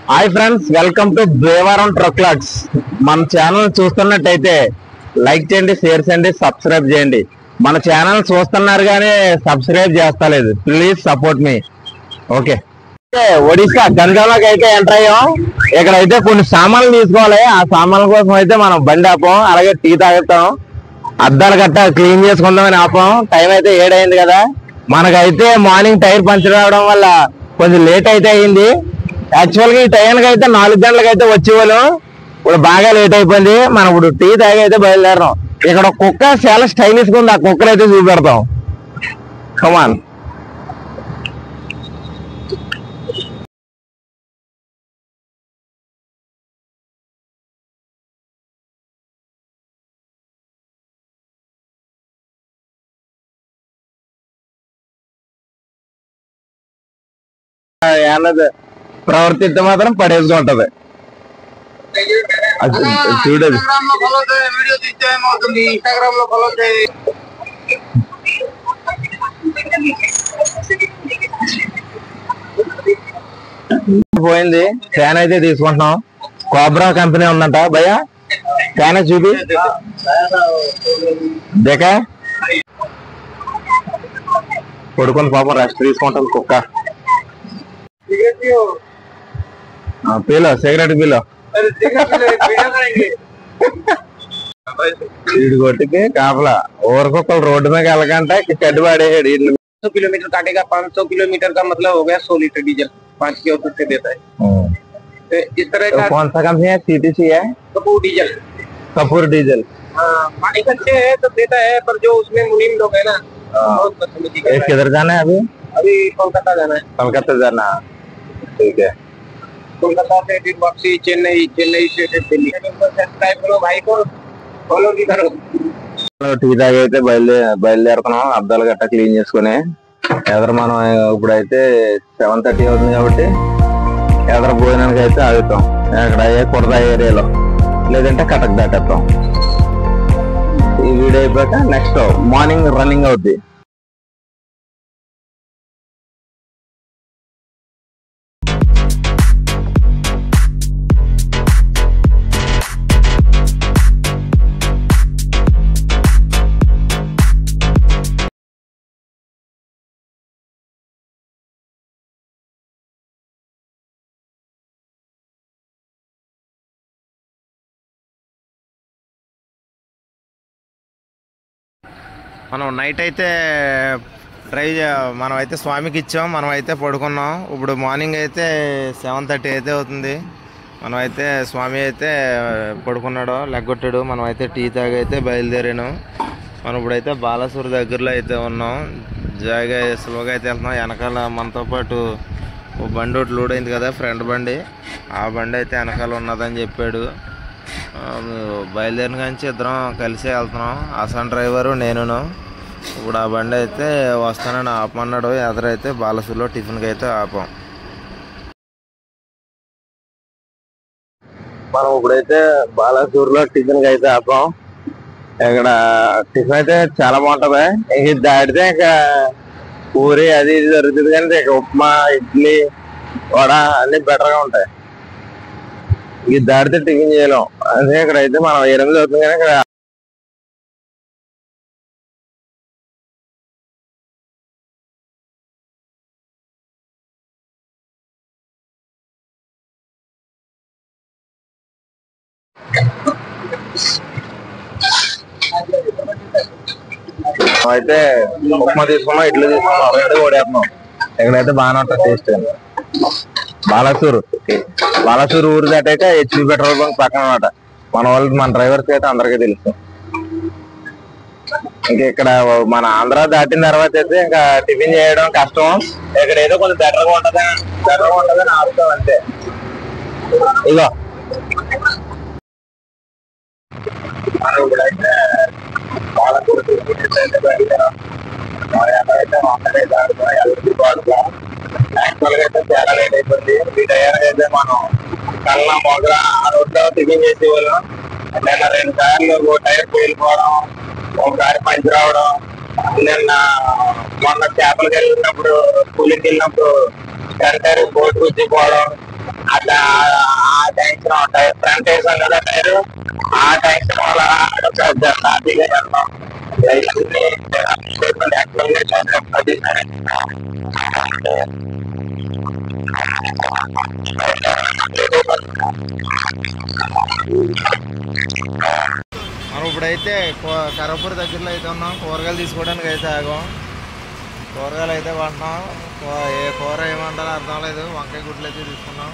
Hi friends, welcome to Bhimavaram truck logs. మన channel చూస్తున్నట్టయితే like చేయండి, షేర్ చేయండి, సబ్స్క్రైబ్ చేయండి. మన ఛానల్ చూస్తున్నారు కానీ సబ్స్క్రైబ్ చేస్తలేదు. Please support me. Okay, Odisha గంజాంలోకి అయితే ఎంటర్ అయ్యాం. ఇక్కడైతే కొన్ని సామాన్లు తీసుకోవాలి. ఆ సామాన్ల కోసం అయితే మనం బండి ఆపాం, అలాగే టీ తాగుతాం, అద్దాలు గట్ట క్లీన్ చేసుకుందామని ఆపాం. టైం అయితే 7 అయింది కదా. మనకైతే మార్నింగ్ టైర్ పంచర్ అవడం వల్ల కొంచెం లేట్ అయితే అయింది. యాక్చువల్ గా ఈ టైంకి అయితే 4 గంటలకు అయితే వచ్చేవాళ్ళం. ఇప్పుడు బాగా లేట్ అయిపోయింది. మనం ఇప్పుడు టీ తాగి అయితే బయలుదేరాం. ఇక్కడ కుక్క చాలా స్టైలిష్ గా ఉంది. ఆ కుక్కలు అయితే చూపెడతాం. కమాన్. ఏమన్నది ప్రవర్తిస్తే మాత్రం పడేసుకుంటది. చూడదు. పోయింది. ఫ్యాన్ అయితే తీసుకుంటున్నాం. కోబ్రా కంపెనీ ఉందంట. భయ ఫ్యాన్ చూపి దేకా పడుకొని పాపం రెస్ట్ తీసుకుంటాం కుక్క. పీలో సిగరెట్ పీలో వీడి కొట్టుకి కాపలా ఊరకొక్కలు రోడ్డు మీద వెళ్ళకంటే చెడ్డు పడేసాడు. 100 किलोमीटर काटेगा, 500 किलोमीटर का मतलब हो गया 100 लीटर डीजल 5 की औसत से देता है। तो इस तरह का कौन सा कंपनी है? सीटीसी है, कपूर डीजल। कपूर डीजल। मालिक अच्छे है तो देता है, पर जो उसमें मुनीम लोग है ना बहुत बदतमीजी कर रहे हैं। किधर जाना है अभी? अभी कोलकाता जाना है। कोलकाता जाना, ठीक है। कोलकाता से फिर वापसी चेन्नई, चेन्नई से फिर दिल्ली। सब्सक्राइब करो भाई को, फॉलो भी करो। టీ తాగి అయితే బయలుదేరుతున్నాం. అద్దాలు గట్ట క్లీన్ చేసుకుని ఎదర మనం ఇప్పుడైతే 7:30 అవుతుంది కాబట్టి ఎదర భోజనానికి అయితే ఆగుతాం. అక్కడ కుర్దా ఏరియాలో, లేదంటే కటక్ దాటేస్తాం. ఈ వీడియో అయిపోయాక నెక్స్ట్ మార్నింగ్ రన్నింగ్ అవుద్ది. మనం నైట్ అయితే మనం అయితే స్వామికి ఇచ్చాం. మనం అయితే పడుకున్నాం. ఇప్పుడు మార్నింగ్ అయితే 7:30 అయితే అవుతుంది. మనం అయితే స్వామి అయితే పడుకున్నాడు, లెగ్గొట్టాడు. మనం అయితే టీ తాగి అయితే బయలుదేరాను. మనం ఇప్పుడైతే బాలాసూర్ దగ్గరలో అయితే ఉన్నాం. జాగా స్లోగా అయితే వెళ్తున్నాం. వెనకాల మనతో పాటు ఓ బండి ఒకటి లోడ్ అయింది కదా, ఫ్రెండ్ బండి. ఆ బండి అయితే వెనకాల ఉన్నదని చెప్పాడు. బయలుదేరిన కానీ ఇద్దరం కలిసే వెళ్తున్నాం, అసన్ డ్రైవరు నేనును. ఇప్పుడు ఆ బండి అయితే వస్తానని ఆపమన్నాడు. ఎదురైతే బాలసూర్లో టిఫిన్కి అయితే ఆపాం. మనం ఇప్పుడైతే బాలసూర్లో టిఫిన్కి అయితే ఆపాం. ఇక్కడ టిఫిన్ అయితే చాలా బాగుంటుంది. ఇది దాటితే ఇంకా పూరి అది ఇది జరుగుతుంది, కానీ ఇక ఉప్మా, ఇడ్లీ, వడ అన్ని బెటర్గా ఉంటాయి. ఇది దాటితే టిఫిన్ చేయలేం. అదే ఇక్కడైతే మనం 8 అవుతుంది, కానీ ఇక్కడ అయితే ఉప్మా తీసుకున్నాం, ఇడ్లీ తీసుకున్నాం, రెండు ఓడేస్తున్నాం. ఇక్కడైతే బాగానే ఉంటుంది టేస్ట్. బాలాసూర్ ఊరు దాటైతే హెచ్పి పెట్రోల్ బంక్ పక్కన అనమాట. మన డ్రైవర్స్ అయితే అందరికీ తెలుసు. ఇంకా ఇక్కడ మన ఆంధ్ర దాటిన తర్వాత అయితే ఇంకా టిఫిన్ చేయడం కష్టం. ఇక్కడ ఏదో కొంచెం బెటర్గా ఉంటుందని ఆపుతాం అంతే. ఇగో మనం ఇప్పుడైతే బాలాసూర్ యాక్చువల్ గా అయితే చాలా లేట్ అయిపోయింది. ఈ టైంకి అయితే మనం కళ్ళ మొగల ఆ రోడ్లో టిఫిన్ చేసేవాళ్ళం. నిన్న 2 సార్లు టైర్ పేలిపోవడం, ఒకసారి పంచర్ అవడం. నిన్న మొన్న చేపలకి వెళ్ళినప్పుడు, కూలికి వెళ్ళినప్పుడు టైర్ బోట్ కూర్చిపోవడం, అట్లా ఆ టెన్షన్ ఉంటాయి. ఫ్రంట్ వేసాం కదా టైరు, ఆ టెన్షన్ వల్ల హ్యాపీగా వెళ్తాం. మనం ఇప్పుడైతే కరపూర్ దగ్గరలో అయితే ఉన్నాం. కూరగాయలు తీసుకోవడానికి అయితే ఆగాం. కూరగాయలు అయితే కొంటున్నాం. ఏ కూర ఏమంటారో అర్థం లేదు. వంకాయ గుడ్లు అయితే తీసుకున్నాం.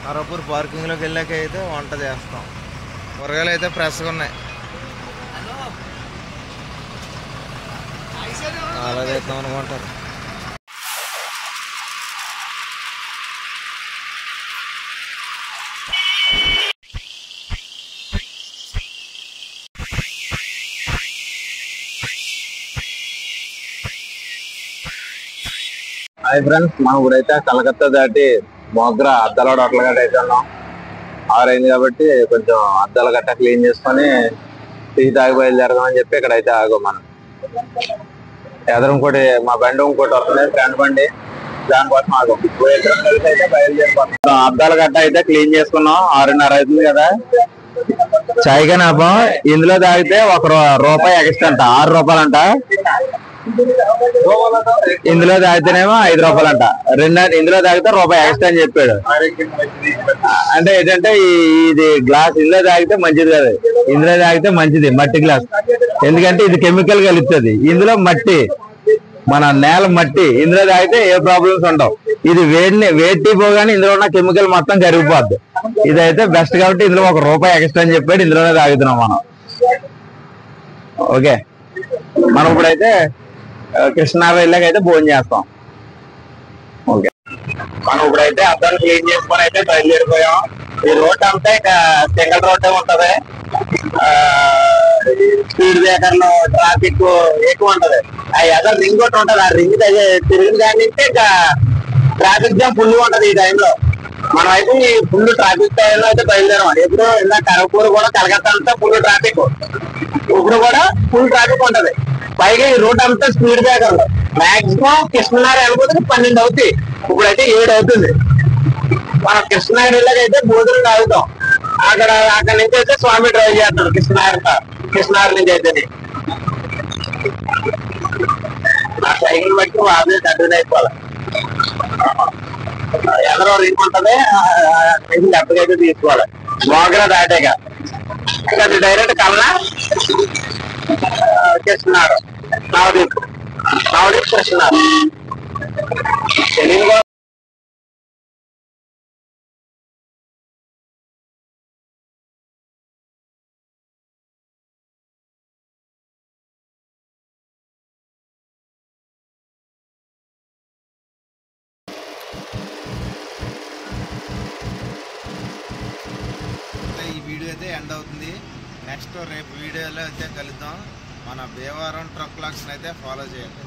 కరపూర్ పార్కింగ్లోకి వెళ్ళాక అయితే వంట చేస్తాం. కూరగాయలు అయితే ఫ్రెష్గా ఉన్నాయి. అలా చేద్దాం అనుకుంటారు. హాయ్ ఫ్రెండ్స్, మనం ఇప్పుడైతే కలకత్తా దాటి మోగ్రా అద్దాల హోటల్ గట్ట అయితే ఉన్నాం. ఆరైంది కాబట్టి కొంచెం అద్దాల గట్ట క్లీన్ చేసుకొని టీ తాగి బయలుదేరదాం అని చెప్పి ఇక్కడైతే ఆగం. మనం ఎదురు ఇంకోటి మా బండి ఇంకోటి వస్తుంది, ఫ్రెండ్ బండి, దానికోసం ఆగం. అయితే బయలుదేరిపోతాం. అద్దాల గట్ట అయితే క్లీన్ చేసుకున్నాం. 6:30 అవుతుంది కదా. చాయ్ కానీ ఆపం. ఇందులో తాగితే ₹1 ఎక్స్ట్రా అంట, ₹6 అంట. ఇందులో తాగితేనేమో ₹5 అంట. ఇందులో తాగితే ₹1 ఎక్స్ట్రా అని చెప్పాడు. అంటే ఏంటంటే ఇది గ్లాస్ ఇందులో తాగితే మంచిది కాదు, ఇందులో తాగితే మంచిది మట్టి గ్లాస్. ఎందుకంటే ఇది కెమికల్ కలుస్తుంది. ఇందులో మట్టి, మన నేల మట్టి. ఇందులో తాగితే ఏ ప్రాబ్లమ్స్ ఉండవు. ఇది వేడి పోగానే ఇందులో ఉన్న కెమికల్ మొత్తం కరిగిపోద్ది. ఇదైతే బెస్ట్ కాబట్టి ఇందులో ₹1 ఎక్స్ట్రా అని చెప్పాడు. ఇందులోనే తాగుతున్నాం మనం. ఓకే, మనం ఇప్పుడైతే కృష్ణా వెళ్ళాక అయితే భోజనం చేస్తాం. ఓకే, మనం ఇప్పుడైతే అద్దాలు క్లీన్ చేసుకొని అయితే బయలుదేరిపోయాం. ఈ రోడ్ అంతా ఇక సింగిల్ రోడ్డే ఉంటది. స్పీడ్ బ్రేకర్లు, ట్రాఫిక్ ఎక్కువ ఉంటది. ఆ ఎదర్ రింగ్ ఒకటి ఉంటది. ఆ రింగ్ తిరిగిన దాని నుంచి ఇక ట్రాఫిక్ జామ్ ఫుల్ ఉంటది ఈ టైంలో. మనం అయితే ఈ ఫుల్ ట్రాఫిక్ టైంలో అయితే బయలుదేరాం. ఎప్పుడు ఇలా కరపూర్ కూడా కలకత్తా అంతా ఫుల్ ట్రాఫిక్, ఇప్పుడు కూడా ఫుల్ ట్రాఫిక్ ఉంటది. పైగా ఈ రూట్ అంతా స్పీడ్ బ్రేకర్లు. మాక్సిమం కృష్ణనగర్ వెళ్ళిపోతే 12 అవుతాయి. ఇప్పుడైతే 7 అవుతుంది. మనం కృష్ణనగర్ వెళ్ళకైతే భోజనం తాగుతాం. అక్కడ నుంచి అయితే స్వామి డ్రైవ్ చేస్తాడు కృష్ణనగర్ నుంచి అయితే. ఆ సైకిల్ బట్టి వాళ్ళు కంటిన్యూ అయిపోవాలి. ఎదరో రింగ్ ఉంటది, ఎప్పటికైతే తీసుకోవాలి. మోగ్రా దాటాక ఇంకా డైరెక్ట్ కల్లా కృష్ణనగర్, నవదీప్ కృష్ణనగర్ తెలియదు. ఈ వీడియో అయితే ఎండ్ అవుతుంది. నెక్స్ట్ రేపు వీడియోలో అయితే కలుద్దాం. మన భీమవరం ట్రక్ లాగ్స్ని అయితే ఫాలో చేయండి.